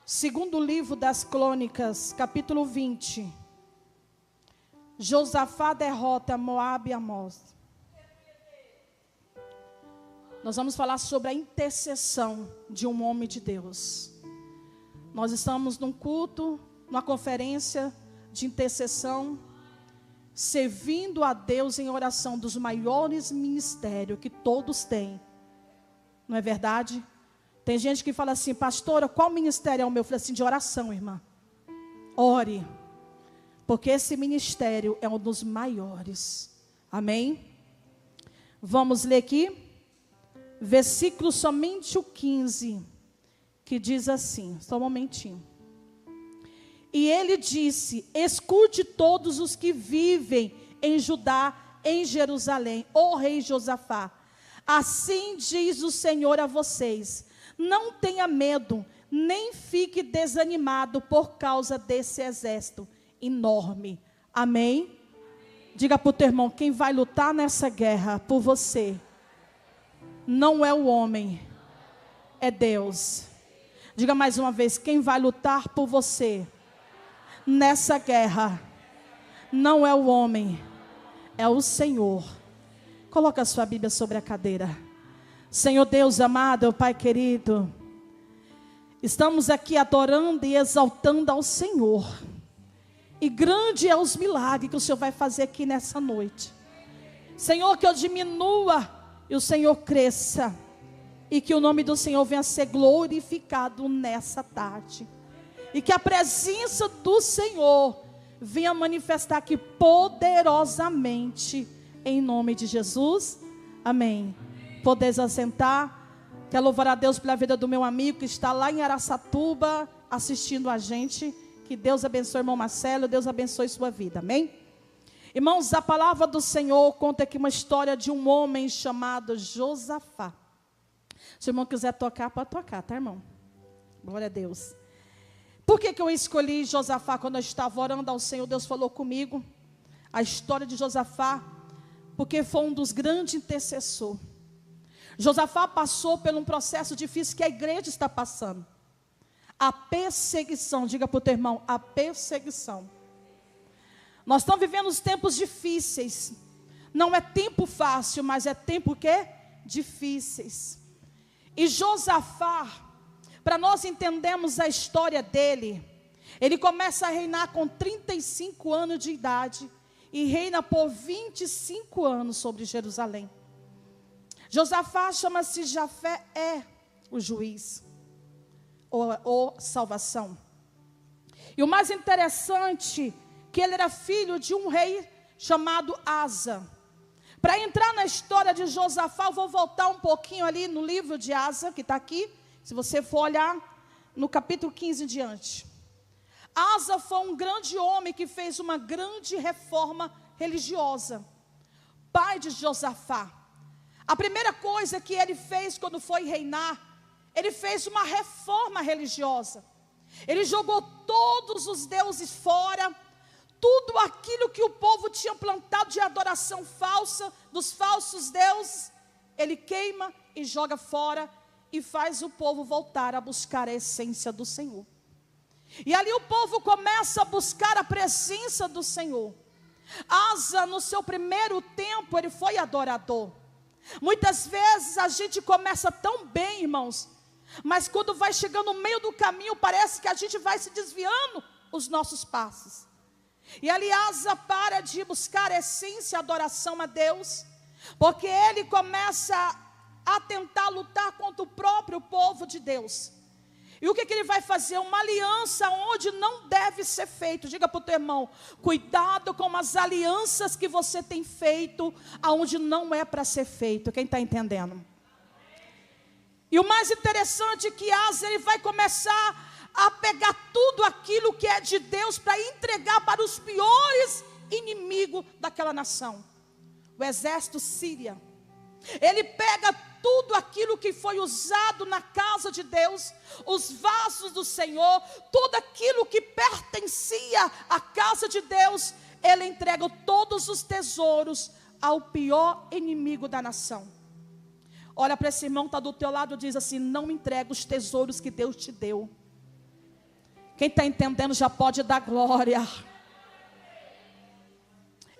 Segundo livro das Crônicas, capítulo 20. Josafá derrota Moabe e Amós. Nós vamos falar sobre a intercessão de um homem de Deus. Nós estamos num culto, numa conferência de intercessão, servindo a Deus em oração, dos maiores ministérios que todos têm. Não é verdade? Tem gente que fala assim: pastora, qual ministério é o meu? Eu falei assim: de oração, irmã. Ore, porque esse ministério é um dos maiores. Amém? Vamos ler aqui, versículo somente o 15, que diz assim, só um momentinho. E ele disse: escute todos os que vivem em Judá, em Jerusalém, ó rei Josafá. Assim diz o Senhor a vocês: não tenha medo, nem fique desanimado por causa desse exército enorme. Amém? Diga para o teu irmão: quem vai lutar nessa guerra por você não é o homem, é Deus. Diga mais uma vez: quem vai lutar por você nessa guerra não é o homem, é o Senhor. Coloca a sua Bíblia sobre a cadeira. Senhor Deus amado, Pai querido, estamos aqui adorando e exaltando ao Senhor. E grande é os milagres que o Senhor vai fazer aqui nessa noite. Senhor, que eu diminua e o Senhor cresça. E que o nome do Senhor venha a ser glorificado nessa tarde. E que a presença do Senhor venha manifestar aqui poderosamente, em nome de Jesus. Amém. Podeis assentar. Quero louvar a Deus pela vida do meu amigo que está lá em Araçatuba assistindo a gente. Que Deus abençoe o irmão Marcelo, Deus abençoe sua vida, amém? Irmãos, a palavra do Senhor conta aqui uma história de um homem chamado Josafá. Se o irmão quiser tocar, pode tocar, tá, irmão? Glória a Deus. Por que eu escolhi Josafá quando eu estava orando ao Senhor? Deus falou comigo a história de Josafá, porque foi um dos grandes intercessores. Josafá passou por um processo difícil que a igreja está passando. A perseguição, diga para o teu irmão, a perseguição. Nós estamos vivendo os tempos difíceis. Não é tempo fácil, mas é tempo o quê? Difíceis. E Josafá, para nós entendermos a história dele, ele começa a reinar com 35 anos de idade e reina por 25 anos sobre Jerusalém. Josafá chama-se Jafé, o juiz, ou salvação. E o mais interessante, que ele era filho de um rei chamado Asa. Para entrar na história de Josafá, eu vou voltar um pouquinho ali no livro de Asa, que está aqui, se você for olhar no capítulo 15 em diante. Asa foi um grande homem que fez uma grande reforma religiosa, pai de Josafá. A primeira coisa que ele fez quando foi reinar, ele fez uma reforma religiosa. Ele jogou todos os deuses fora, tudo aquilo que o povo tinha plantado de adoração falsa, dos falsos deuses, ele queima e joga fora e faz o povo voltar a buscar a essência do Senhor. E ali o povo começa a buscar a presença do Senhor. Asa, no seu primeiro tempo, ele foi adorador. Muitas vezes a gente começa tão bem, irmãos, mas quando vai chegando no meio do caminho, parece que a gente vai se desviando os nossos passos. E ali Asa para de buscar a essência, a adoração a Deus, porque ele começa a tentar lutar contra o próprio povo de Deus. E o que ele vai fazer? Uma aliança onde não deve ser feito. Diga para o teu irmão: cuidado com as alianças que você tem feito aonde não é para ser feito. Quem está entendendo? E o mais interessante é que Asa, ele vai começar a pegar tudo aquilo que é de Deus para entregar para os piores inimigos daquela nação, o exército síria. Ele pega tudo aquilo que foi usado na casa de Deus, os vasos do Senhor, tudo aquilo que pertencia à casa de Deus, ele entrega todos os tesouros ao pior inimigo da nação. Olha para esse irmão que está do teu lado e diz assim: não entrega os tesouros que Deus te deu. Quem está entendendo já pode dar glória.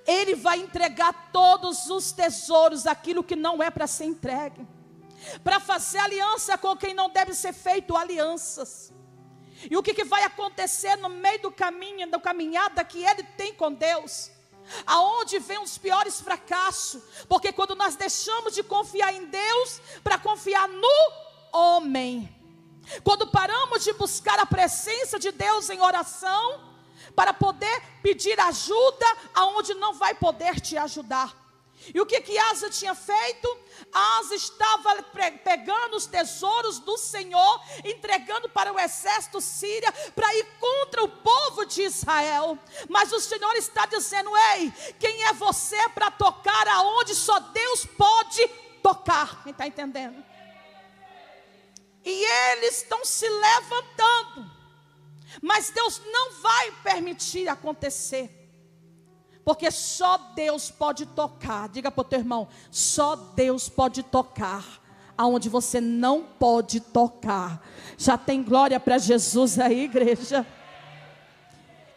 Ele vai entregar todos os tesouros, aquilo que não é para ser entregue, para fazer aliança com quem não deve ser feito alianças. E o que vai acontecer no meio do caminho, da caminhada que ele tem com Deus? Aonde vem os piores fracassos? Porque quando nós deixamos de confiar em Deus para confiar no homem, quando paramos de buscar a presença de Deus em oração, para poder pedir ajuda aonde não vai poder te ajudar. E o que Asa tinha feito? Asa estava pegando os tesouros do Senhor, entregando para o exército sírio, para ir contra o povo de Israel. Mas o Senhor está dizendo: ei, quem é você para tocar aonde só Deus pode tocar? Quem está entendendo? E eles estão se levantando, mas Deus não vai permitir acontecer, porque só Deus pode tocar. Diga para o teu irmão: só Deus pode tocar aonde você não pode tocar. Já tem glória para Jesus aí, igreja?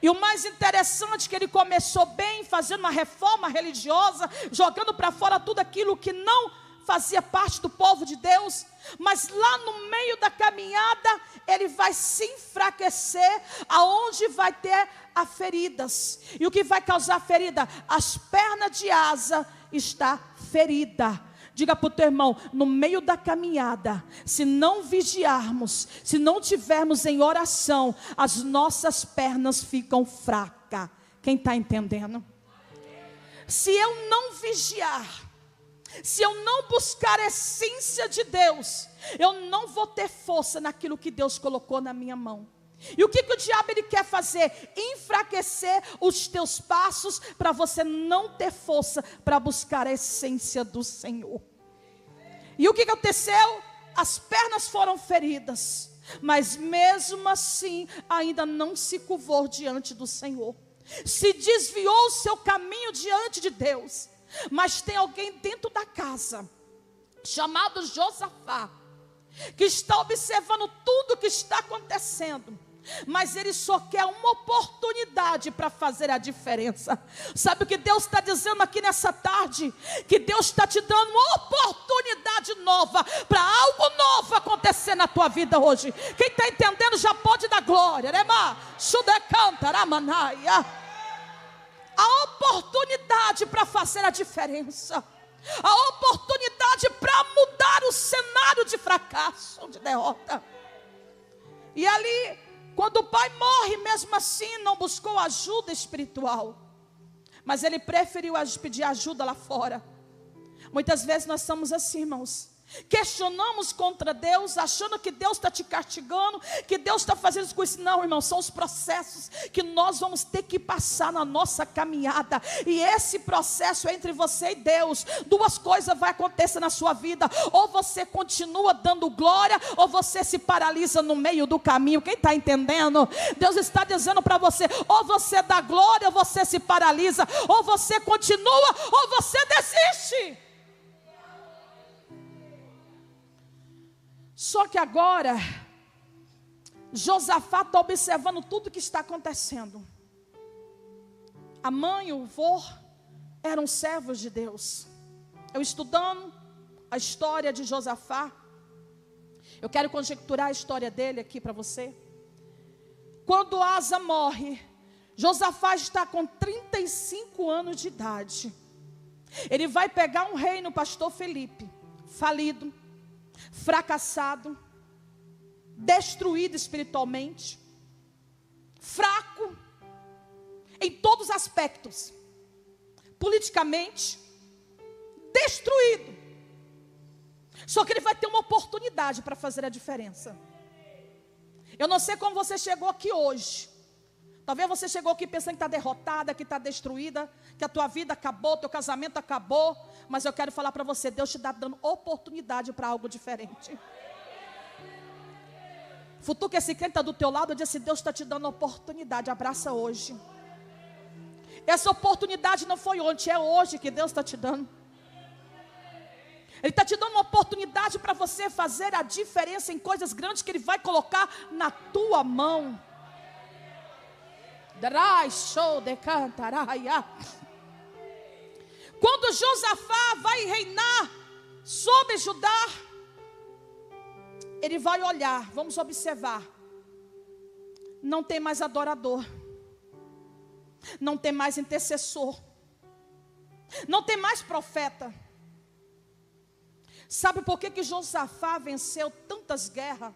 E o mais interessante é que ele começou bem, fazendo uma reforma religiosa, jogando para fora tudo aquilo que não fazia parte do povo de Deus. Mas lá no meio da caminhada, ele vai se enfraquecer, aonde vai ter as feridas. E o que vai causar ferida? As pernas de Asa está ferida. Diga para o teu irmão: no meio da caminhada, se não vigiarmos, se não tivermos em oração, as nossas pernas ficam fracas. Quem está entendendo? Se eu não vigiar, se eu não buscar a essência de Deus, eu não vou ter força naquilo que Deus colocou na minha mão. E o que o diabo ele quer fazer? Enfraquecer os teus passos, para você não ter força para buscar a essência do Senhor. E o que aconteceu? As pernas foram feridas, mas mesmo assim ainda não se curvou diante do Senhor, se desviou o seu caminho diante de Deus. Mas tem alguém dentro da casa, chamado Josafá, que está observando tudo o que está acontecendo, mas ele só quer uma oportunidade para fazer a diferença. Sabe o que Deus está dizendo aqui nessa tarde? Que Deus está te dando uma oportunidade nova, para algo novo acontecer na tua vida hoje. Quem está entendendo já pode dar glória. A oportunidade para fazer a diferença, a oportunidade para mudar o cenário de fracasso, de derrota. E ali, quando o pai morre, mesmo assim não buscou ajuda espiritual, mas ele preferiu pedir ajuda lá fora. Muitas vezes nós somos assim, irmãos. Questionamos contra Deus, achando que Deus está te castigando, que Deus está fazendo isso com isso. Não, irmão, são os processos que nós vamos ter que passar na nossa caminhada. E esse processo é entre você e Deus. Duas coisas vai acontecer na sua vida: ou você continua dando glória, ou você se paralisa no meio do caminho. Quem está entendendo? Deus está dizendo para você: ou você dá glória, ou você se paralisa, ou você continua, ou você desiste. Só que agora, Josafá está observando tudo que está acontecendo. A mãe e o vô eram servos de Deus. Eu estudando a história de Josafá, eu quero conjecturar a história dele aqui para você. Quando Asa morre, Josafá está com 35 anos de idade. Ele vai pegar um reino, pastor Felipe, falido, fracassado, destruído espiritualmente, fraco em todos os aspectos, politicamente destruído. Só que ele vai ter uma oportunidade para fazer a diferença. Eu não sei como você chegou aqui hoje. Talvez você chegou aqui pensando que está derrotada, que está destruída, que a tua vida acabou, teu casamento acabou. Mas eu quero falar para você: Deus te está dando oportunidade para algo diferente. Futuca esse crente está do teu lado e diz assim: Deus está te dando oportunidade, abraça hoje. Essa oportunidade não foi ontem, é hoje que Deus está te dando. Ele está te dando uma oportunidade para você fazer a diferença em coisas grandes que Ele vai colocar na tua mão. Darai show de cantaraia. Quando Josafá vai reinar sobre Judá, ele vai olhar, vamos observar. Não tem mais adorador, não tem mais intercessor, não tem mais profeta. Sabe por que Josafá venceu tantas guerras?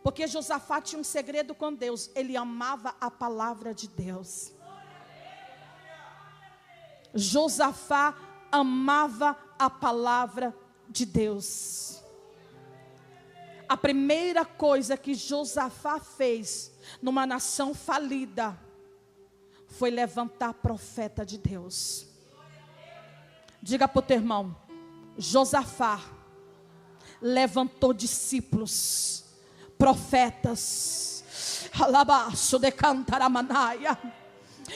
Porque Josafá tinha um segredo com Deus. Ele amava a palavra de Deus. Josafá amava a palavra de Deus. A primeira coisa que Josafá fez numa nação falida foi levantar profeta de Deus. Diga para o teu irmão: Josafá levantou discípulos, profetas. Alabaço de cantaramanaia.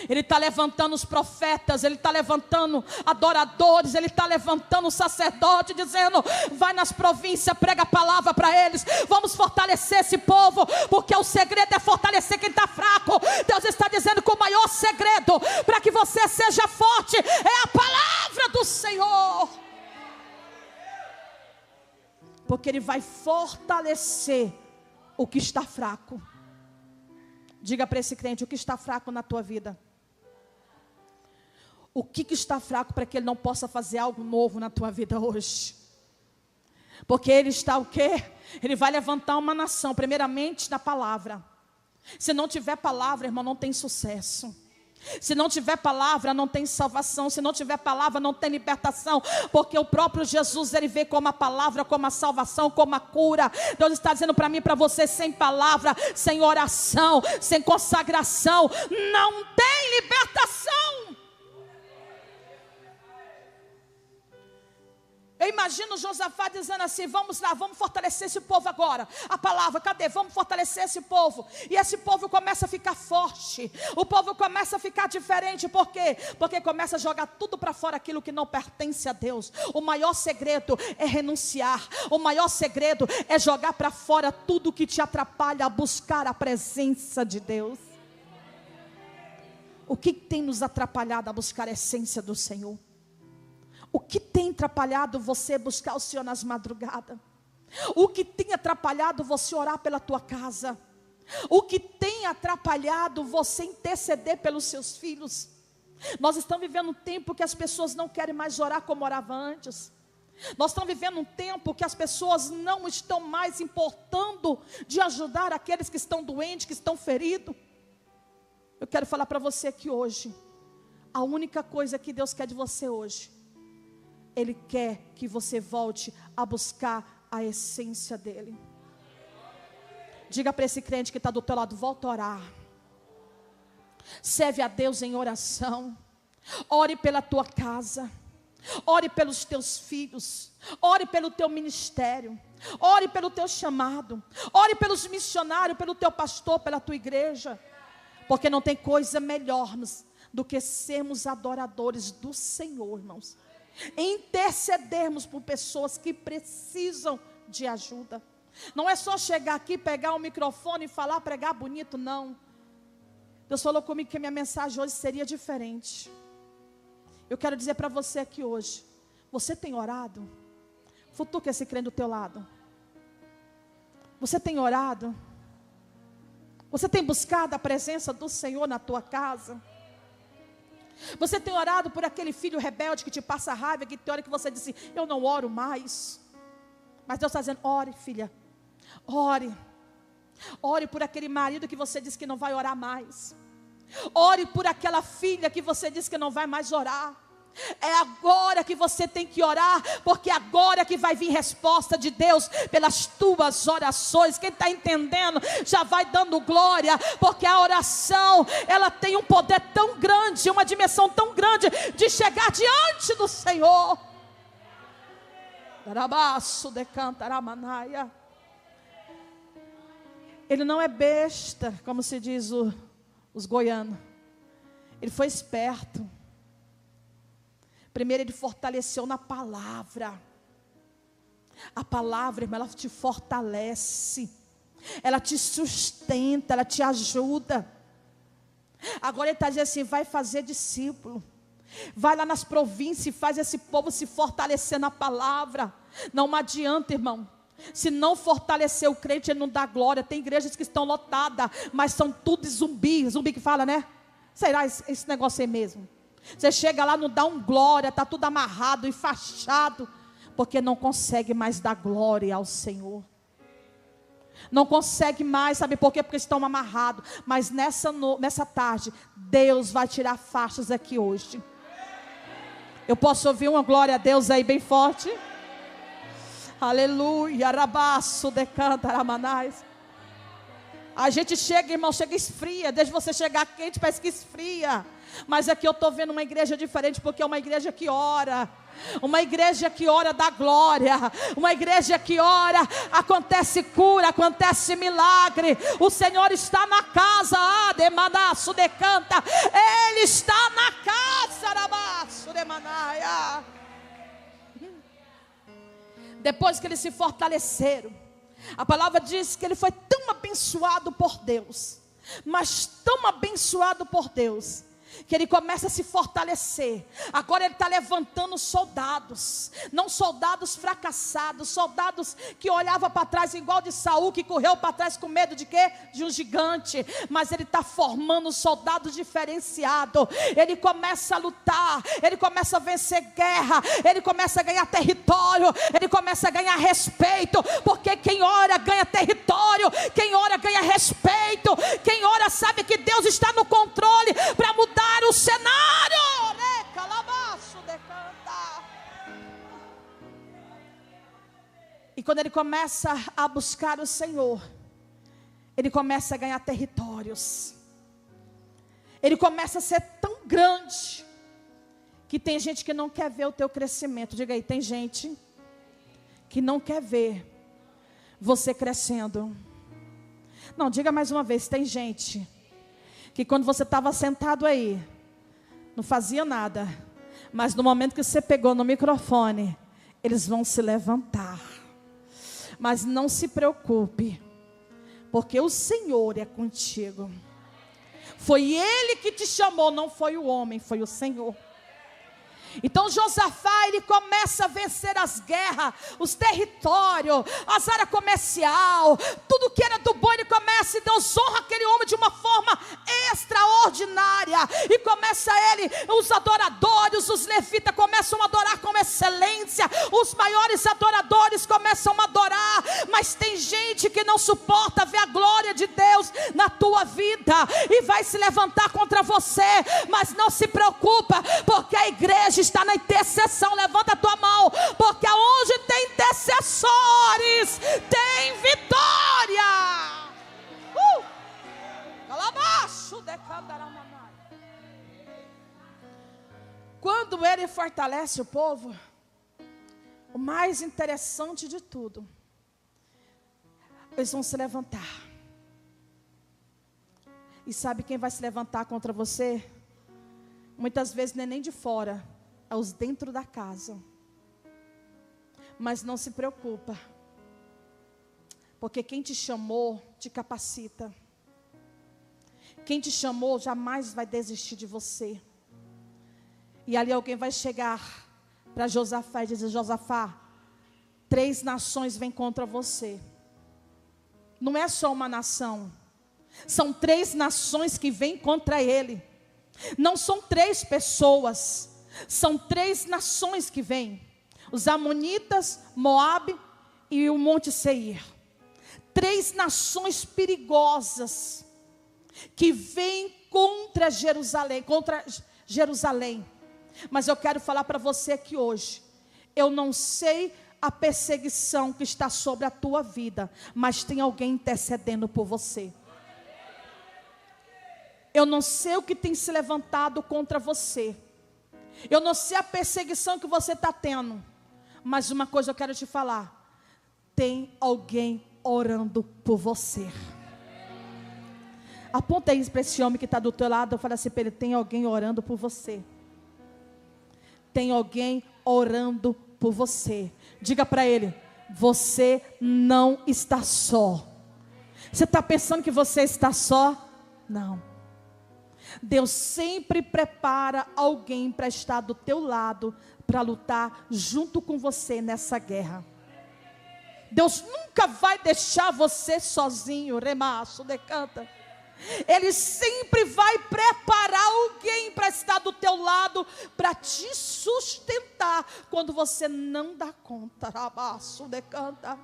Ele está levantando os profetas, ele está levantando adoradores, ele está levantando o sacerdote, dizendo: vai nas províncias, prega a palavra para eles, vamos fortalecer esse povo, porque o segredo é fortalecer quem está fraco. Deus está dizendo que o maior segredo para que você seja forte é a palavra do Senhor, porque Ele vai fortalecer o que está fraco. Diga para esse crente: o que está fraco na tua vida? O que está fraco para que Ele não possa fazer algo novo na tua vida hoje? Porque Ele está o quê? Ele vai levantar uma nação, primeiramente na palavra. Se não tiver palavra, irmão, não tem sucesso. Se não tiver palavra, não tem salvação. Se não tiver palavra, não tem libertação. Porque o próprio Jesus, Ele vê como a palavra, como a salvação, como a cura. Deus está dizendo para mim e para você: sem palavra, sem oração, sem consagração, não tem libertação. Eu imagino Josafá dizendo assim: vamos lá, vamos fortalecer esse povo agora. A palavra, cadê? Vamos fortalecer esse povo. E esse povo começa a ficar forte. O povo começa a ficar diferente. Por quê? Porque começa a jogar tudo para fora, aquilo que não pertence a Deus. O maior segredo é renunciar. O maior segredo é jogar para fora tudo que te atrapalha a buscar a presença de Deus. O que tem nos atrapalhado a buscar a essência do Senhor? O que tem atrapalhado você buscar o Senhor nas madrugadas? O que tem atrapalhado você orar pela tua casa? O que tem atrapalhado você interceder pelos seus filhos? Nós estamos vivendo um tempo que as pessoas não querem mais orar como oravam antes. Nós estamos vivendo um tempo que as pessoas não estão mais importando de ajudar aqueles que estão doentes, que estão feridos. Eu quero falar para você que hoje, a única coisa que Deus quer de você hoje, Ele quer que você volte a buscar a essência dEle. Diga para esse crente que está do teu lado: volta a orar. Serve a Deus em oração. Ore pela tua casa. Ore pelos teus filhos. Ore pelo teu ministério. Ore pelo teu chamado. Ore pelos missionários, pelo teu pastor, pela tua igreja. Porque não tem coisa melhor do que sermos adoradores do Senhor, irmãos. Intercedermos por pessoas que precisam de ajuda. Não é só chegar aqui, pegar o microfone e falar, pregar bonito, não. Deus falou comigo que a minha mensagem hoje seria diferente. Eu quero dizer para você aqui hoje: você tem orado? Futuca esse crente do teu lado. Você tem orado? Você tem buscado a presença do Senhor na tua casa? Você tem orado por aquele filho rebelde que te passa raiva, que tem hora que você disse: eu não oro mais. Mas Deus está dizendo: ore, filha, ore. Ore por aquele marido que você disse que não vai orar mais. Ore por aquela filha que você disse que não vai mais orar. É agora que você tem que orar, porque agora que vai vir resposta de Deus pelas tuas orações. Quem está entendendo já vai dando glória, porque a oração, ela tem um poder tão grande, uma dimensão tão grande de chegar diante do Senhor. Ele não é besta, como se diz os goianos. Ele foi esperto. Primeiro ele fortaleceu na palavra. A palavra, irmã, ela te fortalece. Ela te sustenta, ela te ajuda. Agora ele está dizendo assim: vai fazer discípulo. Vai lá nas províncias e faz esse povo se fortalecer na palavra. Não adianta, irmão. Se não fortalecer o crente, ele não dá glória. Tem igrejas que estão lotadas, mas são tudo zumbi. Zumbi que fala, né? Será esse negócio aí mesmo? Você chega lá, não dá um glória, está tudo amarrado, enfaixado, porque não consegue mais dar glória ao Senhor. Não consegue mais, sabe por quê? Porque estão amarrados. Mas nessa tarde, Deus vai tirar faixas aqui hoje. Eu posso ouvir uma glória a Deus aí bem forte? Aleluia, rabaço, decanta, ramanais. A gente chega, irmão, chega esfria. Desde você chegar quente, parece que esfria. Mas aqui eu estou vendo uma igreja diferente, porque é uma igreja que ora. Uma igreja que ora dá glória. Uma igreja que ora, acontece cura, acontece milagre. O Senhor está na casa. Demanaço, decanta. Ele está na casa. Rabaço, demanaia. Depois que eles se fortaleceram, a palavra diz que ele foi tão abençoado por Deus, mas tão abençoado por Deus, que ele começa a se fortalecer. Agora ele está levantando soldados, não soldados fracassados, soldados que olhavam para trás igual de Saul, que correu para trás com medo de quê? De um gigante. Mas ele está formando soldados diferenciados. Ele começa a lutar, ele começa a vencer guerra, ele começa a ganhar território, ele começa a ganhar respeito, porque quem ora ganha território, quem ora ganha respeito, quem ora sabe que Deus está no controle para mudar o cenário. E quando ele começa a buscar o Senhor, ele começa a ganhar territórios. Ele começa a ser tão grande que tem gente que não quer ver o teu crescimento. Diga aí, tem gente que não quer ver você crescendo. Não, diga mais uma vez, tem gente que quando você estava sentado aí, não fazia nada, mas no momento que você pegou no microfone, eles vão se levantar. Mas não se preocupe, porque o Senhor é contigo. Foi Ele que te chamou, não foi o homem, foi o Senhor. Então Josafá, ele começa a vencer as guerras, os territórios, as áreas comercial, tudo que era do bom, ele começa, e Deus honra aquele homem de uma forma extraordinária, e começa ele, os adoradores, os levitas começam a adorar com excelência, os maiores adoradores começam a adorar, mas tem gente que não suporta ver a glória de Deus na tua vida, e vai se levantar contra você, mas não se preocupa, porque a igreja está na intercessão. Levanta a tua mão, porque aonde tem intercessores tem vitória. Quando ele fortalece o povo, o mais interessante de tudo, eles vão se levantar. E sabe quem vai se levantar contra você? Muitas vezes não é nem de fora, é os dentro da casa. Mas não se preocupa, porque quem te chamou te capacita. Quem te chamou jamais vai desistir de você. E ali alguém vai chegar para Josafá e dizer: Josafá, 3 nações vêm contra você. Não é só uma nação, são 3 nações que vêm contra ele. Não são 3 pessoas, são 3 nações que vêm: os amonitas, Moabe e o Monte Seir. 3 nações perigosas que vêm contra Jerusalém. Mas eu quero falar para você aqui hoje, eu não sei a perseguição que está sobre a tua vida, mas tem alguém intercedendo por você. Eu não sei o que tem se levantado contra você, eu não sei a perseguição que você está tendo, mas uma coisa eu quero te falar: tem alguém orando por você. Aponta aí para esse homem que está do teu lado, eu falo assim para ele: tem alguém orando por você. Tem alguém orando por você. Diga para ele: você não está só. Você está pensando que você está só? Não. Deus sempre prepara alguém para estar do teu lado, para lutar junto com você nessa guerra. Deus nunca vai deixar você sozinho, remaço, decanta. Ele sempre vai preparar alguém para estar do teu lado, para te sustentar quando você não dá conta, remaço, decanta.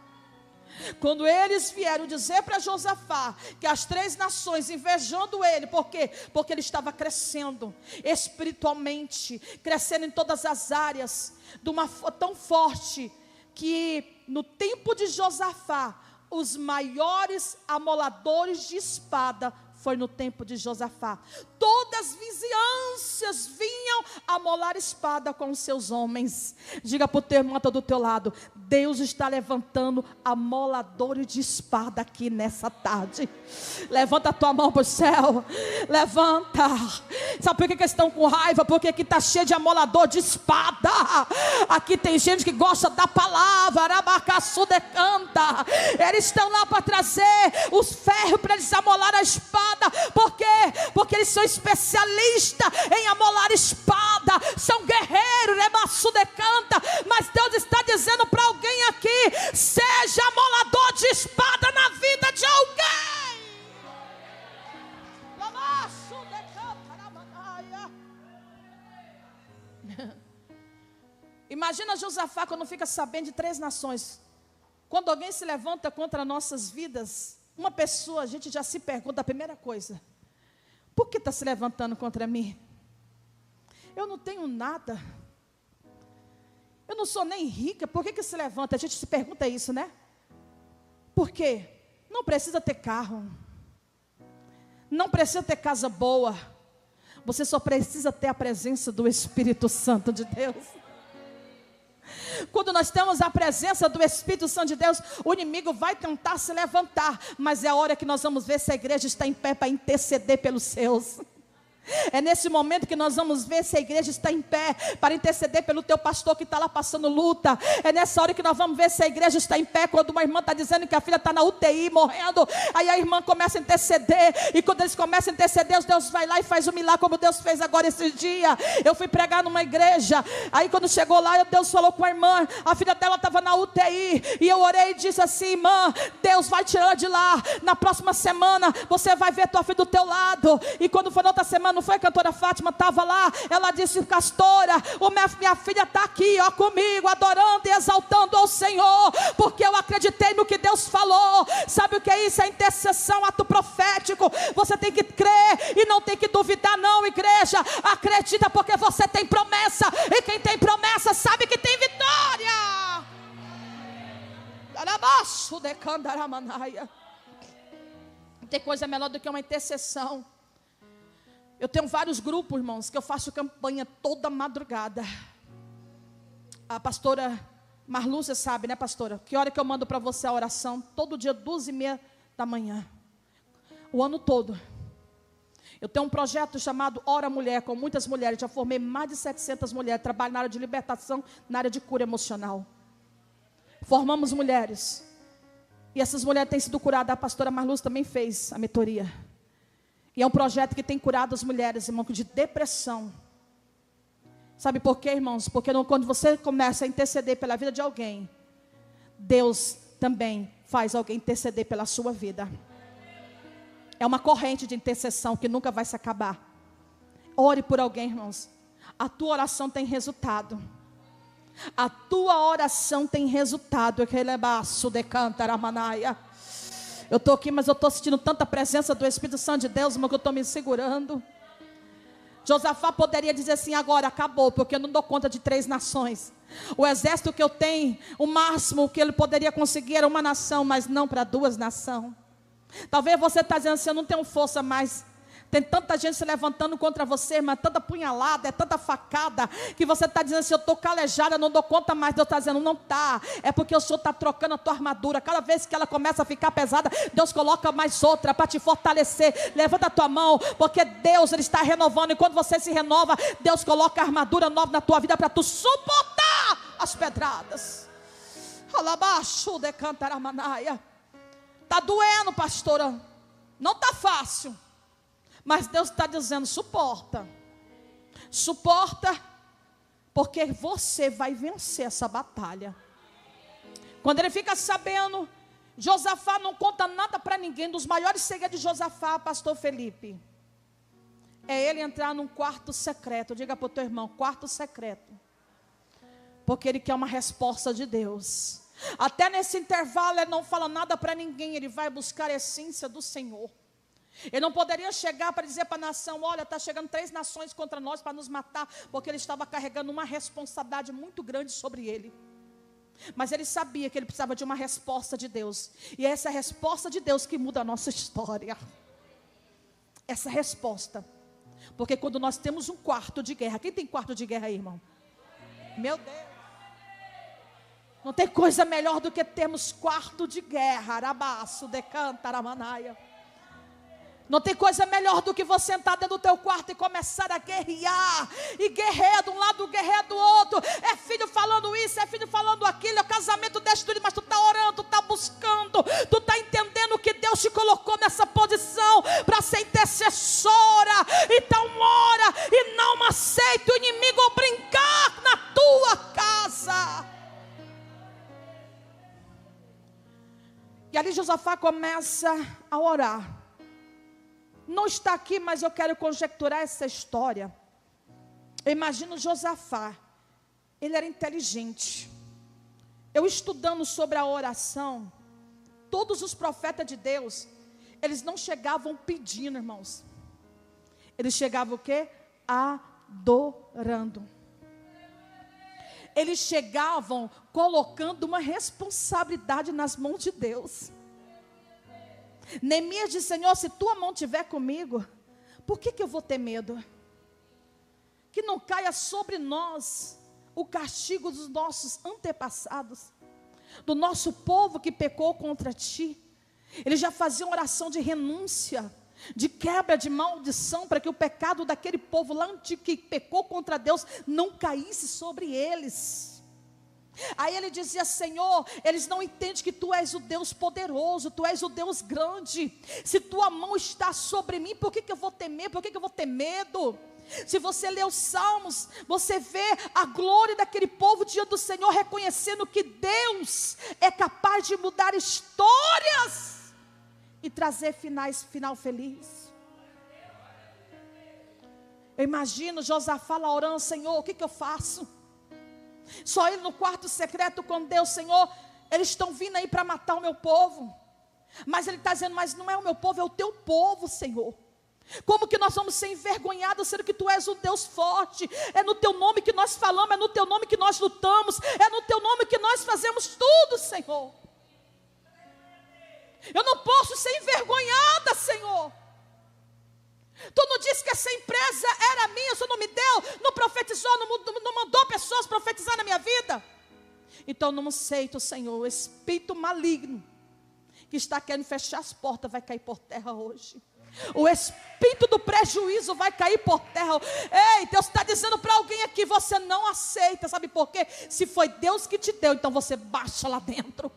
Quando eles vieram dizer para Josafá que as 3 nações invejando ele, por quê? Porque ele estava crescendo espiritualmente, crescendo em todas as áreas, de uma tão forte que no tempo de Josafá, os maiores amoladores de espada foi no tempo de Josafá. Todas as vizinhanças vinham amolar espada com os seus homens. Diga para o teu irmão do teu lado: Deus está levantando amoladores de espada aqui nessa tarde. Levanta a tua mão para o céu. Levanta. Sabe por que eles estão com raiva? Porque aqui está cheio de amolador de espada. Aqui tem gente que gosta da palavra. Arabacaçu decanta. Eles estão lá para trazer os ferros para eles amolar a espada. Por quê? Porque eles são especialistas em amolar espada. São guerreiros, remaçu decanta. Mas Deus está dizendo para alguém aqui: seja amolador de espada na vida de alguém. Imagina Josafá quando fica sabendo de 3 nações. Quando alguém se levanta contra nossas vidas, uma pessoa, a gente já se pergunta a primeira coisa: por que está se levantando contra mim? Eu não tenho nada. Eu não sou nem rica, por que se levanta? A gente se pergunta isso, né? Por quê? Não precisa ter carro. Não precisa ter casa boa. Você só precisa ter a presença do Espírito Santo de Deus. Quando nós temos a presença do Espírito Santo de Deus, o inimigo vai tentar se levantar, mas é a hora que nós vamos ver se a igreja está em pé para interceder pelos seus. É nesse momento que nós vamos ver se a igreja está em pé para interceder pelo teu pastor que está lá passando luta. É nessa hora que nós vamos ver se a igreja está em pé, quando uma irmã está dizendo que a filha está na UTI morrendo. Aí a irmã começa a interceder, e quando eles começam a interceder, Deus vai lá e faz um milagre, como Deus fez agora esses dias. Eu fui pregar numa igreja, aí quando chegou lá, Deus falou com a irmã, a filha dela estava na UTI, e eu orei e disse assim: irmã, Deus vai tirar ela de lá, na próxima semana você vai ver tua filha do teu lado. E quando foi na outra semana, não foi a cantora Fátima, estava lá, ela disse: pastora, minha filha está aqui, ó, comigo, adorando e exaltando ao Senhor, porque eu acreditei no que Deus falou. Sabe o que é isso? É intercessão, ato profético. Você tem que crer e não tem que duvidar não, igreja. Acredita, porque você tem promessa, e quem tem promessa sabe que tem vitória. Não tem coisa melhor do que uma intercessão. Eu tenho vários grupos, irmãos, que eu faço campanha toda madrugada. A pastora Marlu, você sabe, né, pastora? Que hora que eu mando para você a oração? Todo dia, 2h30 da manhã. O ano todo. Eu tenho um projeto chamado Ora Mulher, com muitas mulheres. Já formei mais de 700 mulheres. Trabalho na área de libertação, na área de cura emocional. Formamos mulheres. E essas mulheres têm sido curadas. A pastora Marlu também fez a mentoria. E é um projeto que tem curado as mulheres, irmão, de depressão. Sabe por quê, irmãos? Porque quando você começa a interceder pela vida de alguém, Deus também faz alguém interceder pela sua vida. É uma corrente de intercessão que nunca vai se acabar. Ore por alguém, irmãos. A tua oração tem resultado. A tua oração tem resultado. Eu estou aqui, mas eu estou sentindo tanta presença do Espírito Santo de Deus, irmão, que eu estou me segurando. Josafá poderia dizer assim: agora acabou, porque eu não dou conta de 3 nações. O exército que eu tenho, o máximo que ele poderia conseguir era uma nação, mas não para 2 nações. Talvez você está dizendo assim: eu não tenho força mais. Tem tanta gente se levantando contra você, mas tanta punhalada, é tanta facada, que você está dizendo assim: eu estou calejada, não dou conta mais. Deus está dizendo: não está, é porque o Senhor está trocando a tua armadura. Cada vez que ela começa a ficar pesada, Deus coloca mais outra para te fortalecer. Levanta a tua mão, porque Deus, Ele está renovando, e quando você se renova, Deus coloca a armadura nova na tua vida, para tu suportar as pedradas. Está doendo, pastora, não está fácil. Mas Deus está dizendo: suporta. Suporta, porque você vai vencer essa batalha. Quando ele fica sabendo, Josafá não conta nada para ninguém. Um dos maiores segredos de Josafá, pastor Felipe, é ele entrar num quarto secreto. Diga para o teu irmão: quarto secreto. Porque ele quer uma resposta de Deus. Até nesse intervalo ele não fala nada para ninguém. Ele vai buscar a essência do Senhor. Ele não poderia chegar para dizer para a nação: olha, está chegando 3 nações contra nós para nos matar. Porque ele estava carregando uma responsabilidade muito grande sobre ele. Mas ele sabia que ele precisava de uma resposta de Deus. E é essa resposta de Deus que muda a nossa história. Essa resposta. Porque quando nós temos um quarto de guerra. Quem tem quarto de guerra aí, irmão? Meu Deus. Não tem coisa melhor do que termos quarto de guerra. Arabaço, decanta, aramanaia. Não tem coisa melhor do que você entrar dentro do teu quarto e começar a guerrear. E guerreia de um lado, guerreia do outro. É filho falando isso, é filho falando aquilo. É o casamento destruído, mas tu está orando, tu está buscando. Tu está entendendo que Deus te colocou nessa posição para ser intercessora. Então ora e não aceite o inimigo brincar na tua casa. E ali Josafá começa a orar. Não está aqui, mas eu quero conjecturar essa história. Eu imagino Josafá. Ele era inteligente. Eu estudando sobre a oração, todos os profetas de Deus, eles não chegavam pedindo, irmãos. Eles chegavam o quê? Adorando. Eles chegavam colocando uma responsabilidade nas mãos de Deus. Neemias disse: Senhor, se tua mão estiver comigo, por que eu vou ter medo? Que não caia sobre nós o castigo dos nossos antepassados, do nosso povo que pecou contra ti. Ele já fazia uma oração de renúncia, de quebra de maldição, para que o pecado daquele povo lá antigo que pecou contra Deus não caísse sobre eles. Aí ele dizia: Senhor, eles não entendem que tu és o Deus poderoso, tu és o Deus grande. Se tua mão está sobre mim, por que eu vou temer? Por que eu vou ter medo? Se você ler os Salmos, você vê a glória daquele povo diante do Senhor, reconhecendo que Deus é capaz de mudar histórias e trazer final feliz. Eu imagino Josafá lá orando: Senhor, o que eu faço? Só ele no quarto secreto com Deus: Senhor, eles estão vindo aí para matar o meu povo. Mas ele está dizendo: mas não é o meu povo, é o teu povo, Senhor. Como que nós vamos ser envergonhados, sendo que tu és um Deus forte? É no teu nome que nós falamos, é no teu nome que nós lutamos, é no teu nome que nós fazemos tudo, Senhor. Eu não posso ser envergonhada, Senhor. Tu não disse que essa empresa era minha, tu não me deu, não profetizou, não mandou pessoas profetizar na minha vida. Então não aceito, Senhor, o espírito maligno que está querendo fechar as portas vai cair por terra hoje. O espírito do prejuízo vai cair por terra. Ei, Deus está dizendo para alguém aqui: você não aceita, sabe por quê? Se foi Deus que te deu, então você baixa lá dentro.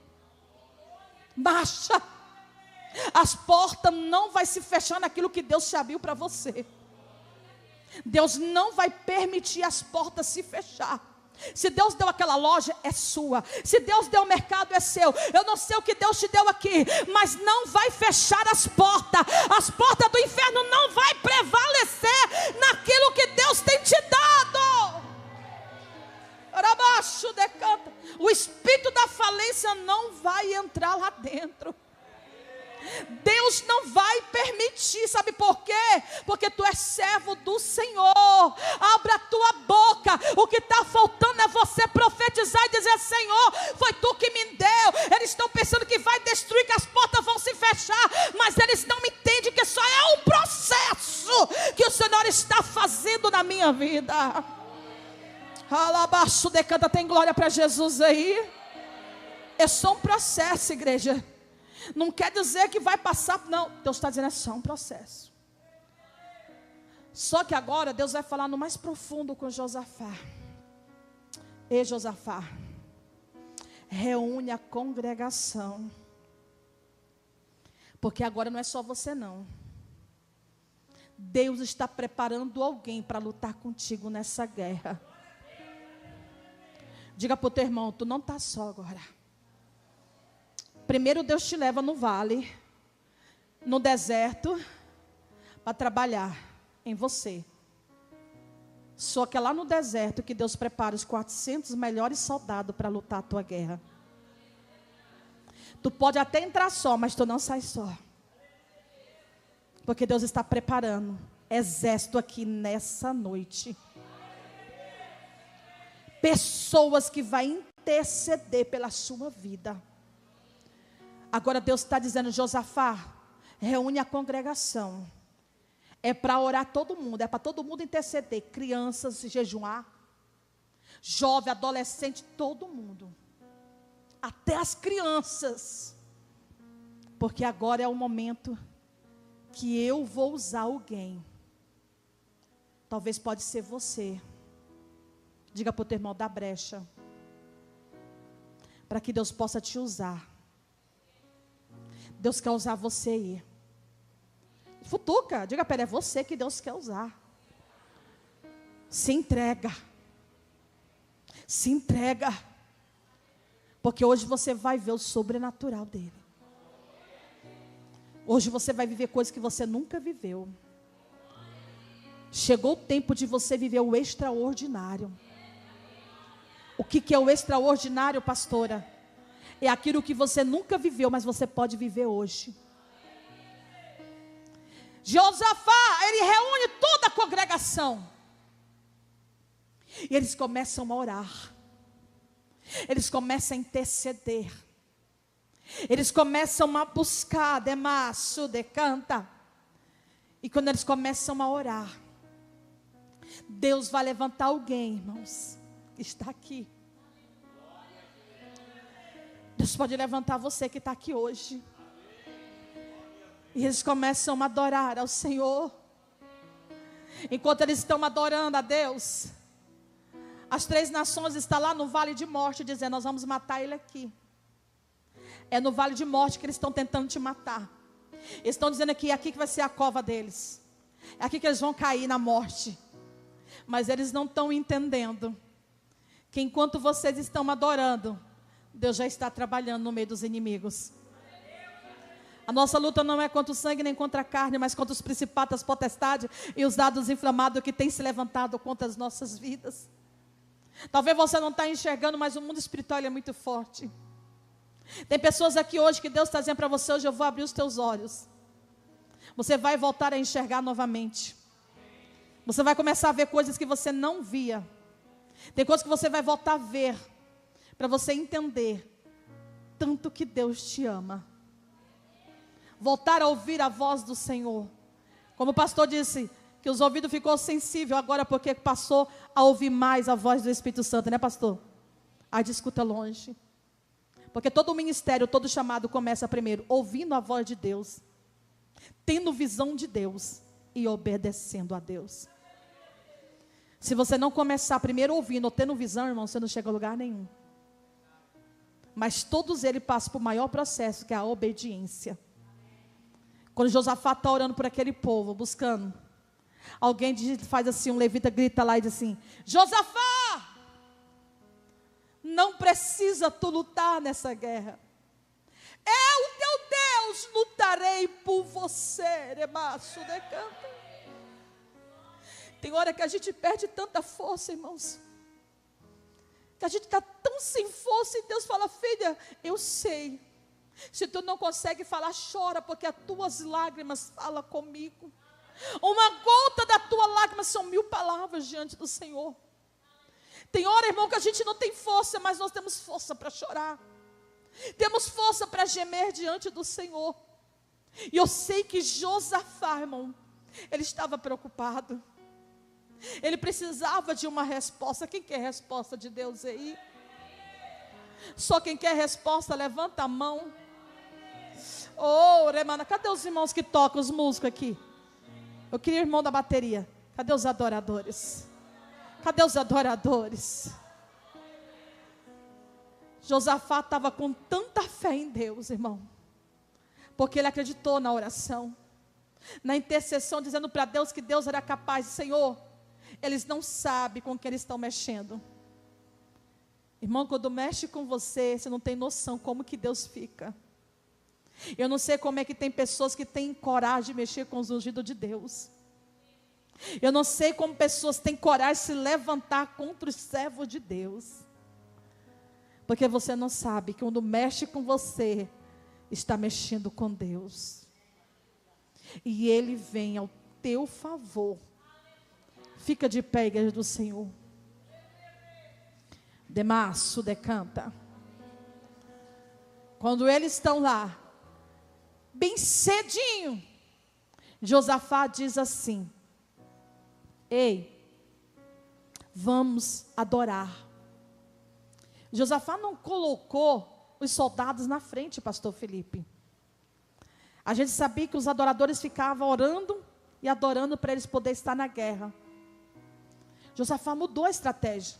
Baixa. As portas não vai se fechar naquilo que Deus te abriu para você. Deus não vai permitir as portas se fechar. Se Deus deu aquela loja, é sua. Se Deus deu o mercado, é seu. Eu não sei o que Deus te deu aqui, mas não vai fechar as portas. As portas do inferno não vai prevalecer naquilo que Deus tem te dado. Abaixo, decanta. O espírito da falência não vai entrar lá dentro. Deus não vai permitir, sabe por quê? Porque tu és servo do Senhor. Abra a tua boca. O que está faltando é você profetizar e dizer: Senhor, foi tu que me deu. Eles estão pensando que vai destruir, que as portas vão se fechar, mas eles não entendem que só é um processo que o Senhor está fazendo na minha vida. Alabaço, decanta, tem glória para Jesus aí. É só um processo, igreja. Não quer dizer que vai passar, não. Deus está dizendo: é só um processo. Só que agora Deus vai falar no mais profundo com Josafá. Ei, Josafá, reúne a congregação. Porque agora não é só você, não. Deus está preparando alguém para lutar contigo nessa guerra. Diga para o teu irmão, tu não está só agora. Primeiro Deus te leva no vale, no deserto, para trabalhar em você. Só que é lá no deserto que Deus prepara os 400 melhores soldados para lutar a tua guerra. Tu pode até entrar só, mas tu não sai só. Porque Deus está preparando exército aqui nessa noite. Pessoas que vão interceder pela sua vida. Agora Deus está dizendo, Josafá, reúne a congregação. É para orar todo mundo, é para todo mundo interceder. Crianças jejuar, jovem, adolescente, todo mundo. Até as crianças. Porque agora é o momento que eu vou usar alguém. Talvez pode ser você. Diga para o teu irmão, dá brecha. Para que Deus possa te usar. Deus quer usar você aí. Futuca, diga para ele, é você que Deus quer usar. Se entrega. Se entrega. Porque hoje você vai ver o sobrenatural dele. Hoje você vai viver coisas que você nunca viveu. Chegou o tempo de você viver o extraordinário. O que é o extraordinário, pastora? É aquilo que você nunca viveu, mas você pode viver hoje. Josafá, ele reúne toda a congregação. E eles começam a orar. Eles começam a interceder. Eles começam a buscar, demaço, decanta. E quando eles começam a orar, Deus vai levantar alguém, irmãos, que está aqui. Deus pode levantar você que está aqui hoje. E eles começam a adorar ao Senhor. Enquanto eles estão adorando a Deus, as 3 nações estão lá no vale de morte, dizendo, nós vamos matar ele aqui. É no vale de morte que eles estão tentando te matar. Eles estão dizendo que é aqui que vai ser a cova deles. É aqui que eles vão cair na morte. Mas eles não estão entendendo que enquanto vocês estão adorando, Deus já está trabalhando no meio dos inimigos. A nossa luta não é contra o sangue nem contra a carne, mas contra os principados, as potestades e os dados inflamados que têm se levantado contra as nossas vidas. Talvez você não está enxergando, mas o mundo espiritual é muito forte. Tem pessoas aqui hoje que Deus está dizendo para você, hoje eu vou abrir os teus olhos. Você vai voltar a enxergar novamente. Você vai começar a ver coisas que você não via. Tem coisas que você vai voltar a ver, para você entender tanto que Deus te ama. Voltar a ouvir a voz do Senhor. Como o pastor disse, que os ouvidos ficou sensível agora porque passou a ouvir mais a voz do Espírito Santo, né, pastor? Aí escuta longe. Porque todo ministério, todo chamado começa primeiro ouvindo a voz de Deus, tendo visão de Deus e obedecendo a Deus. Se você não começar primeiro ouvindo ou tendo visão, irmão, você não chega a lugar nenhum. Mas todos eles passam por maior processo, que é a obediência. Quando Josafá está orando por aquele povo, buscando, alguém faz assim, um levita grita lá e diz assim, Josafá, não precisa tu lutar nessa guerra. Eu, teu Deus, lutarei por você. Remaço, decanta. Tem hora que a gente perde tanta força, irmãos, que a gente está tão sem força, e Deus fala, filha, eu sei. Se tu não consegue falar, chora, porque as tuas lágrimas falam comigo. Uma gota da tua lágrima são 1000 palavras diante do Senhor. Tem hora, irmão, que a gente não tem força, mas nós temos força para chorar. Temos força para gemer diante do Senhor. E eu sei que Josafá, irmão, ele estava preocupado. Ele precisava de uma resposta. Quem quer resposta de Deus aí? Só quem quer resposta, levanta a mão. Oh, Remana, cadê os irmãos que tocam, os músicos aqui? Eu queria o irmão da bateria. Cadê os adoradores? Cadê os adoradores? Josafá estava com tanta fé em Deus, irmão, porque ele acreditou na oração. na intercessão, dizendo para Deus que Deus era capaz. Senhor, eles não sabem com quem eles estão mexendo. Irmão, quando mexe com você, você não tem noção como que Deus fica. Eu não sei como é que tem pessoas que têm coragem de mexer com os ungidos de Deus. Eu não sei como pessoas têm coragem de se levantar contra os servos de Deus. Porque você não sabe que quando mexe com você, está mexendo com Deus. E Ele vem ao teu favor. Fica de pé, igreja do Senhor. Demasso decanta. Quando eles estão lá, bem cedinho, Josafá diz assim: ei, vamos adorar. Josafá não colocou os soldados na frente, pastor Felipe. A gente sabia que os adoradores ficavam orando e adorando para eles poderem estar na guerra. Josafá mudou a estratégia,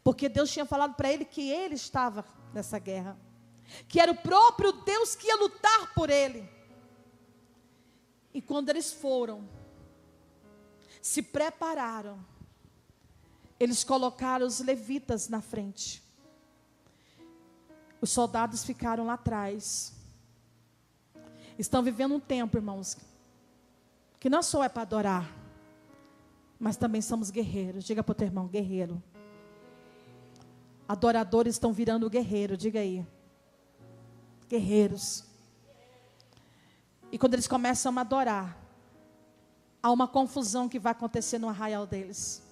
porque Deus tinha falado para ele que ele estava nessa guerra, que era o próprio Deus que ia lutar por ele. E quando eles foram, se prepararam, eles colocaram os levitas na frente. Os soldados ficaram lá atrás. Estão vivendo um tempo, irmãos, que não só é para adorar, mas também somos guerreiros. Diga para o teu irmão, guerreiro. Adoradores estão virando guerreiro, diga aí. Guerreiros. E quando eles começam a adorar, há uma confusão que vai acontecer no arraial deles.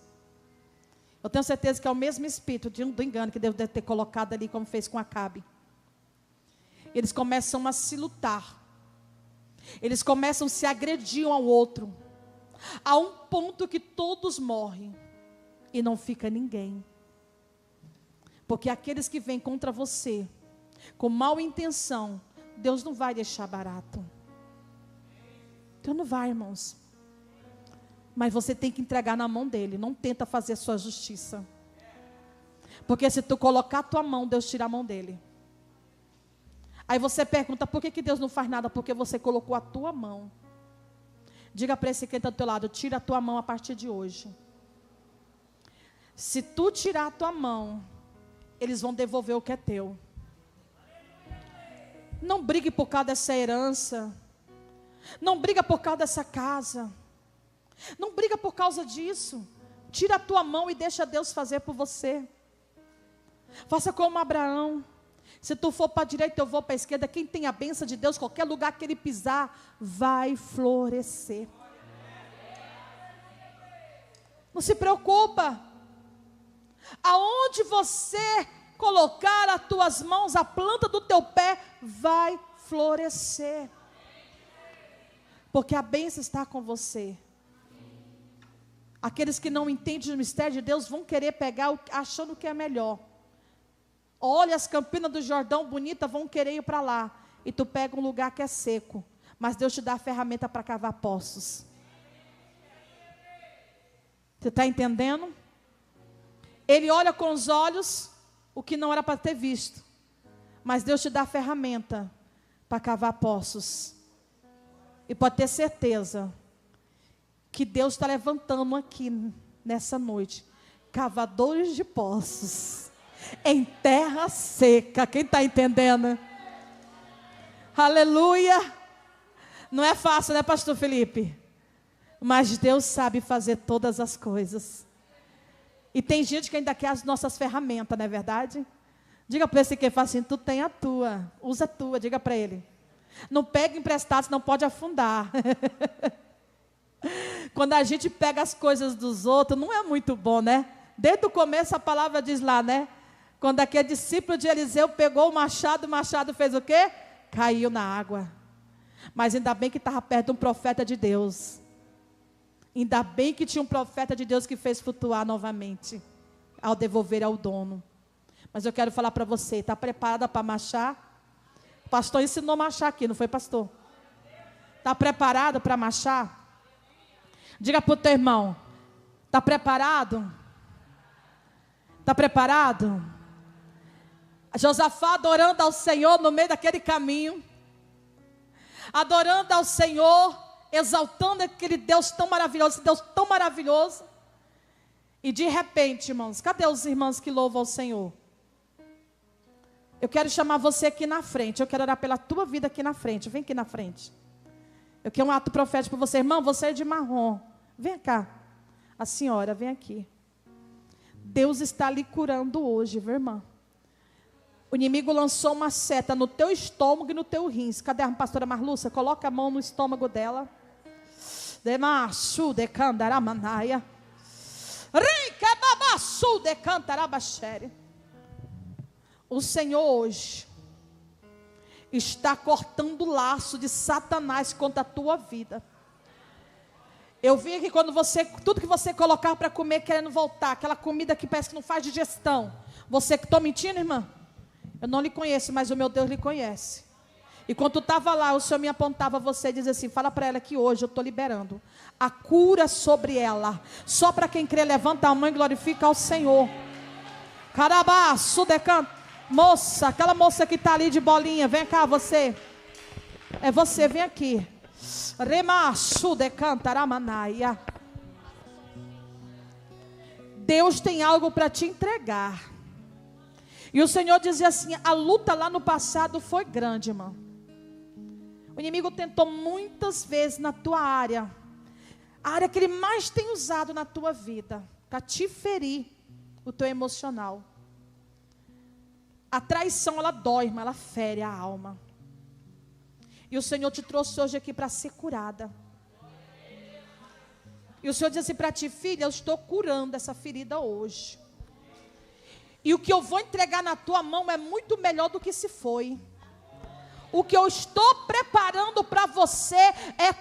Eu tenho certeza que é o mesmo espírito do engano que Deus deve ter colocado ali, como fez com Acabe. Eles começam a se lutar. Eles começam a se agredir um ao outro. A um ponto que todos morrem. E não fica ninguém. Porque aqueles que vêm contra você, com mal intenção, Deus não vai deixar barato. Deus não vai, irmãos. Mas você tem que entregar na mão dele. Não tenta fazer a sua justiça. Porque se tu colocar a tua mão, Deus tira a mão dele. Aí você pergunta, por que Deus não faz nada? Porque você colocou a tua mão. Diga para esse que está do teu lado, tira a tua mão a partir de hoje. Se tu tirar a tua mão, eles vão devolver o que é teu. Não brigue por causa dessa herança. Não briga por causa dessa casa. Não briga por causa disso. Tira a tua mão e deixa Deus fazer por você. Faça como Abraão. Se tu for para a direita, eu vou para a esquerda. Quem tem a bênção de Deus, qualquer lugar que ele pisar, vai florescer. Não se preocupa. Aonde você colocar as tuas mãos, a planta do teu pé, vai florescer. Porque a bênção está com você. Aqueles que não entendem o mistério de Deus vão querer pegar achando que é melhor. Olha as Campinas do Jordão bonitas, vão querer ir para lá. E tu pega um lugar que é seco. Mas Deus te dá a ferramenta para cavar poços. Você está entendendo? Ele olha com os olhos o que não era para ter visto. Mas Deus te dá a ferramenta para cavar poços. E pode ter certeza que Deus está levantando aqui nessa noite cavadores de poços em terra seca. Quem está entendendo? Aleluia. Não é fácil, né, pastor Felipe? Mas Deus sabe fazer todas as coisas. E tem gente que ainda quer as nossas ferramentas, não é verdade? Diga para esse que fala assim, tu tem a tua, usa a tua, diga para ele. Não pega emprestado, senão pode afundar. Quando a gente pega as coisas dos outros, não é muito bom, né? Desde o começo a palavra diz lá, né? Quando aquele discípulo de Eliseu pegou o machado fez o quê? Caiu na água. Mas ainda bem que estava perto de um profeta de Deus. Ainda bem que tinha um profeta de Deus que fez flutuar novamente, ao devolver ao dono. Mas eu quero falar para você, está preparada para marchar? O pastor ensinou a marchar aqui, não foi, pastor? Está preparado para marchar? Diga para o teu irmão, está preparado? Está preparado? Josafá adorando ao Senhor no meio daquele caminho, adorando ao Senhor, exaltando aquele Deus tão maravilhoso, esse Deus tão maravilhoso. E de repente, irmãos, cadê os irmãos que louvam ao Senhor? Eu quero chamar você aqui na frente. Eu quero orar pela tua vida aqui na frente. Vem aqui na frente. Eu quero um ato profético para você. Irmão, você é de marrom. Vem cá. A senhora, vem aqui. Deus está lhe curando hoje, viu, irmã? O inimigo lançou uma seta no teu estômago e no teu rins. Cadê a pastora Marlúcia? Coloca a mão no estômago dela. Demachu de candaramanaia. Rica babaçu de cantarabaxere. O Senhor hoje está cortando o laço de Satanás contra a tua vida. Eu vi que quando tudo que você colocar para comer querendo voltar, aquela comida que parece que não faz digestão. Você que estou mentindo, irmã? Eu não lhe conheço, mas o meu Deus lhe conhece. E quando tu estava lá, o Senhor me apontava a você e dizia assim, fala para ela que hoje eu estou liberando a cura sobre ela. Só para quem crê, levanta a mão e glorifica ao Senhor. Carabaço de canto. Moça, aquela moça que está ali de bolinha, vem cá você. É você, vem aqui. Remachu de cantaramanaia. Deus tem algo para te entregar. E o Senhor dizia assim, a luta lá no passado foi grande, irmão. O inimigo tentou muitas vezes na tua área. A área que ele mais tem usado na tua vida. Para te ferir o teu emocional. A traição, ela dói, irmã, ela fere a alma. E o Senhor te trouxe hoje aqui para ser curada. E o Senhor diz assim para ti, filha, eu estou curando essa ferida hoje. E o que eu vou entregar na tua mão é muito melhor do que se foi. O que eu estou preparando para você é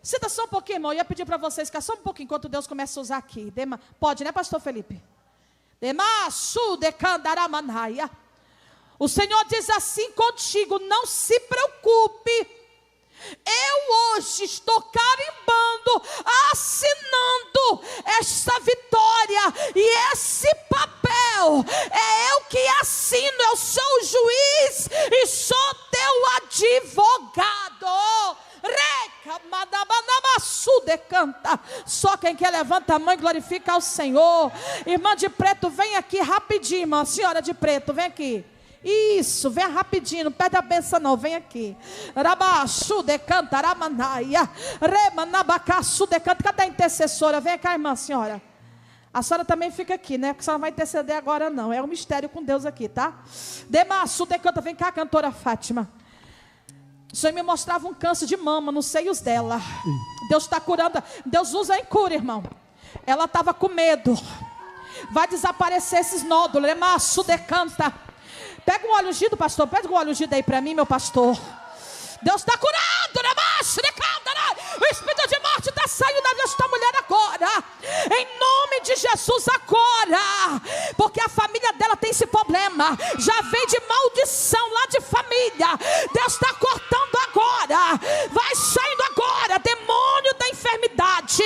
Senta só um pouquinho, irmão. Eu ia pedir para vocês ficar só um pouquinho enquanto Deus começa a usar aqui. Pode, né, pastor Felipe? O Senhor diz assim contigo, não se preocupe. Eu hoje estou carimbando, assinando essa vitória e esse papel. É eu que assino, eu sou o juiz e sou teu advogado. Só quem quer levanta a mão e glorifica ao Senhor. Irmã de preto, vem aqui rapidinho, irmã. Senhora de preto, vem aqui. Isso, vem rapidinho, não perde a benção não, vem aqui. Rabaxu de canta, ramanaia, remanabacaçu de canta. Cadê a intercessora? Vem cá, irmã, senhora. A senhora também fica aqui, né? Porque a senhora não vai interceder agora não. É um mistério com Deus aqui, tá? Demaçu de canta, vem cá, cantora Fátima. O Senhor me mostrava um câncer de mama nos seios dela. Deus está curando. Deus usa em cura, irmão. Ela estava com medo. Vai desaparecer esses nódulos. Demaçu de canta. Pega um óleo ungido, pastor. Pega um óleo ungido aí para mim, meu pastor. Deus está curando. O espírito de morte está saindo desta mulher agora. Em nome de Jesus agora. Porque a família dela tem esse problema. Já vem de maldição lá de família. Deus está cortando agora. Vai saindo agora. Demônio da enfermidade,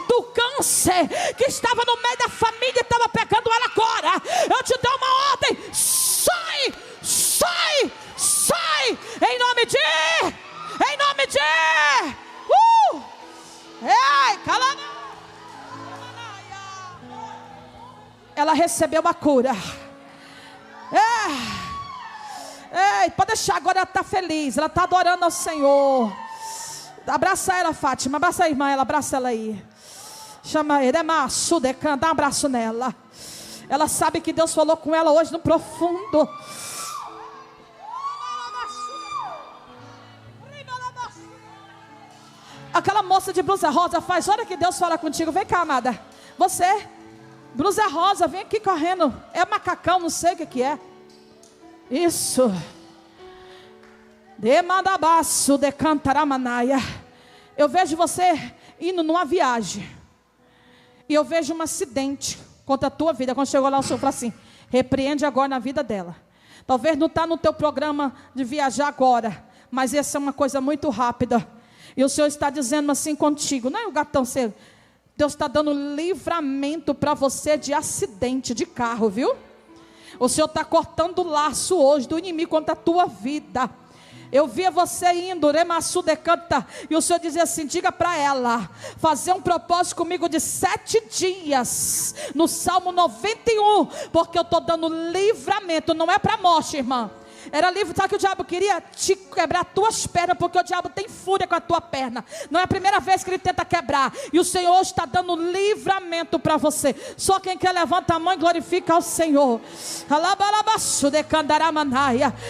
do câncer que estava no meio da família e estava pegando ela agora. Eu te dou uma ordem. Sai, sai, sai, em nome de ei, cala. Ela recebeu a cura. Ei, pode deixar, agora ela está feliz, ela está adorando ao Senhor. Abraça ela, Fátima, abraça a irmã, abraça ela aí. Chama ele, dá um abraço nela. Ela sabe que Deus falou com ela hoje no profundo. Aquela moça de blusa rosa, faz hora que Deus fala contigo. Vem cá, amada. Você, blusa rosa, vem aqui correndo. É macacão, não sei o que é. Isso. Demandabaço de cantaramanaia. Eu vejo você indo numa viagem. E eu vejo um acidente contra a tua vida. Quando chegou lá, o Senhor falou assim: repreende agora na vida dela. Talvez não está no teu programa de viajar agora, mas essa é uma coisa muito rápida. E o Senhor está dizendo assim contigo. Não é o gatão seu. Deus está dando livramento para você de acidente de carro, viu? O Senhor está cortando o laço hoje do inimigo contra a tua vida. Eu via você indo, Remassu decanta, e o Senhor dizia assim: diga para ela fazer um propósito comigo de 7 dias, no Salmo 91, porque eu estou dando livramento, não é para morte, irmã. Era livre, sabe que o diabo queria? Te quebrar tuas pernas, porque o diabo tem fúria com a tua perna. Não é a primeira vez que ele tenta quebrar. E o Senhor está dando livramento para você. Só quem quer levanta a mão e glorifica ao Senhor.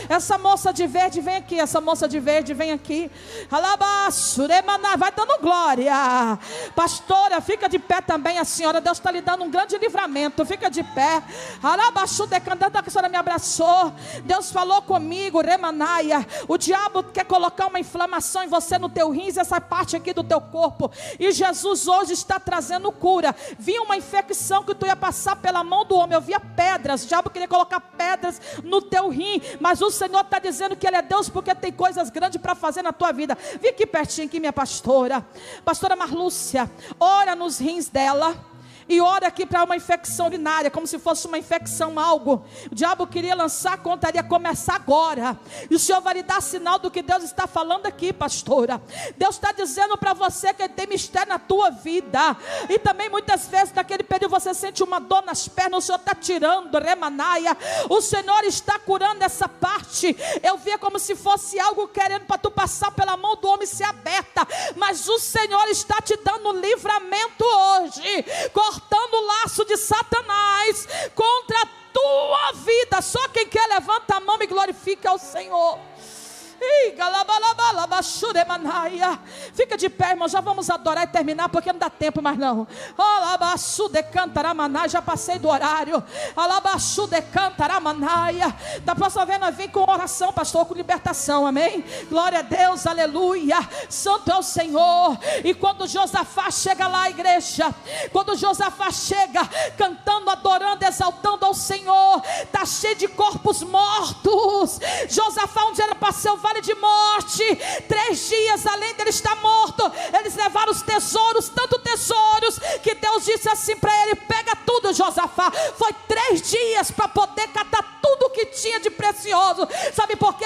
Essa moça de verde vem aqui. Essa moça de verde vem aqui. Vai dando glória. Pastora, fica de pé também a senhora. Deus está lhe dando um grande livramento. Fica de pé. A senhora me abraçou. Deus falou comigo, Remanaia. O diabo quer colocar uma inflamação em você, no teu rins, essa parte aqui do teu corpo. E Jesus hoje está trazendo cura. Vinha uma infecção que tu ia passar pela mão do homem. Eu via pedras. O diabo queria colocar pedras no teu rim. Mas o Senhor está dizendo que Ele é Deus, porque tem coisas grandes para fazer na tua vida. Vem aqui pertinho, aqui, minha pastora. Pastora Marlúcia, ora nos rins dela. E ora aqui para uma infecção urinária, como se fosse uma infecção, algo. O diabo queria lançar contra, ia começar agora. E o Senhor vai lhe dar sinal do que Deus está falando aqui, pastora. Deus está dizendo para você que tem mistério na tua vida. E também muitas vezes naquele período você sente uma dor nas pernas. O Senhor está tirando, Remanaia. O Senhor está curando essa parte. Eu via como se fosse algo querendo para tu passar pela mão do homem ser aberta. Mas o Senhor está te dando livramento hoje, cortando o laço de Satanás contra a tua vida. Só quem quer levanta a mão e glorifica ao Senhor. Fica de pé, irmão. Já vamos adorar e terminar, porque não dá tempo mais não. Já passei do horário. Da próxima vez nós vem com oração, pastor, com libertação, amém? Glória a Deus, aleluia. Santo é o Senhor. E quando Josafá chega lá, a igreja, quando Josafá chega cantando, adorando, exaltando ao Senhor, está cheio de corpos mortos. Josafá, onde era para ser o vale de morte, 3 dias além dele estar morto, eles levaram os tesouros, tanto tesouros, que Deus disse assim para ele: pega tudo, Josafá. Foi 3 dias para poder catar tudo que tinha de precioso. Sabe por quê?